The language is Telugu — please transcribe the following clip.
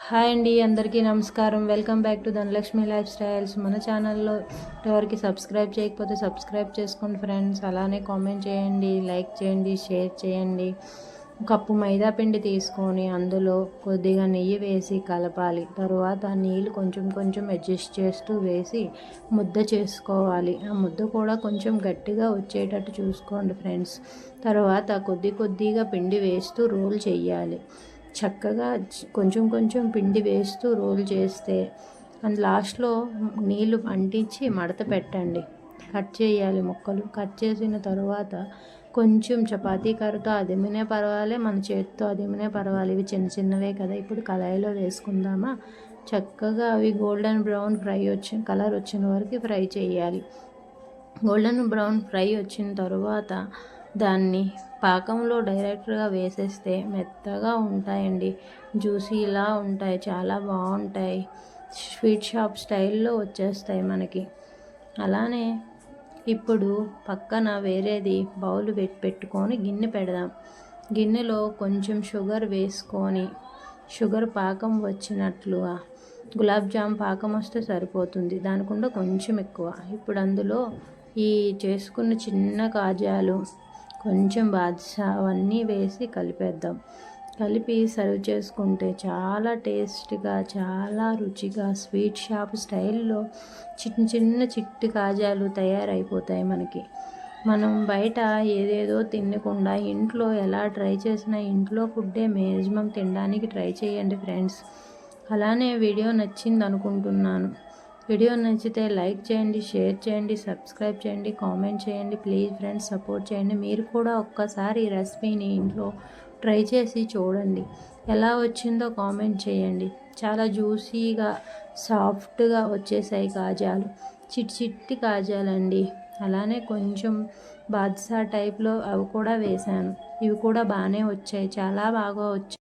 హాయ్ అండి, అందరికీ నమస్కారం. Welcome back to Dhanalakshmi life styles. మన ఛానల్లో ఎవరికి సబ్స్క్రైబ్ చేయకపోతే సబ్స్క్రైబ్ చేసుకోండి ఫ్రెండ్స్. అలానే కామెంట్ చేయండి, లైక్ చేయండి, షేర్ చేయండి. కప్పు మైదా పిండి తీసుకొని అందులో కొద్దిగా నెయ్యి వేసి కలపాలి. తరువాత నీళ్ళు కొంచెం కొంచెం అడ్జస్ట్ చేస్తూ వేసి ముద్ద చేసుకోవాలి. ఆ ముద్ద కూడా కొంచెం గట్టిగా వచ్చేటట్టు చూసుకోండి ఫ్రెండ్స్. తర్వాత కొద్ది కొద్దిగా పిండి వేస్తూ రోల్ చేయాలి. చక్కగా కొంచెం కొంచెం పిండి వేస్తూ రోల్ చేస్తే అండ్ లాస్ట్లో నీళ్ళు అంటించి మడత పెట్టండి. కట్ చేయాలి ముక్కలు. కట్ చేసిన తర్వాత కొంచెం చపాతీ కర్రతో అదిమినే పర్వాలే, మన చేతితో అదిమినే పర్వాలి. ఇవి చిన్న చిన్నవే కదా. ఇప్పుడు కళాయిలో వేసుకుందామా. చక్కగా అవి గోల్డెన్ బ్రౌన్ కలర్ వచ్చిన వరకు ఫ్రై చేయాలి. గోల్డెన్ బ్రౌన్ ఫ్రై వచ్చిన తర్వాత దాన్ని పాకంలో డైరెక్ట్గా వేసేస్తే మెత్తగా ఉంటాయండి. జ్యూసీలా ఉంటాయి, చాలా బాగుంటాయి. స్వీట్ షాప్ స్టైల్లో వచ్చేస్తాయి మనకి. అలానే ఇప్పుడు పక్కన వేరేది బౌల్ పెట్టుకొని గిన్నె పెడదాం. గిన్నెలో కొంచెం షుగర్ వేసుకొని, షుగర్ పాకం వచ్చినట్లుగా గులాబ్ జామ్ పాకం వస్తే సరిపోతుంది, దానికుండా కొంచెం ఎక్కువ. ఇప్పుడు అందులో ఈ చేసుకున్న చిన్న కాజాలు, కొంచెం బాదుషా అవన్నీ వేసి కలిపేద్దాం. కలిపి సర్వ్ చేసుకుంటే చాలా టేస్ట్గా, చాలా రుచిగా స్వీట్ షాప్ స్టైల్లో చిన్న చిన్న చిట్టి కాజాలు తయారైపోతాయి మనకి. మనం బయట ఏదేదో తినకుండా ఇంట్లో ఎలా ట్రై చేసినా ఇంట్లో ఫుడ్డే మ్యాక్సిమం తినడానికి ట్రై చేయండి ఫ్రెండ్స్. అలానే వీడియో నచ్చింది అనుకుంటున్నాను. వీడియో నచ్చితే లైక్ చేయండి, షేర్ చేయండి, సబ్స్క్రైబ్ చేయండి, కామెంట్ చేయండి. ప్లీజ్ ఫ్రెండ్స్ సపోర్ట్ చేయండి. మీరు కూడా ఒక్కసారి ఈ రెసిపీని ఇంట్లో ట్రై చేసి చూడండి. ఎలా వచ్చిందో కామెంట్ చేయండి. చాలా జ్యూసీగా, సాఫ్ట్గా వచ్చేసాయి కాజాలు. చిట్టి కాజాలండి. అలానే కొంచెం బాదుషా టైప్లో అవి కూడా వేశాను. ఇవి కూడా బాగానే వచ్చాయి, చాలా బాగా వచ్చాయి.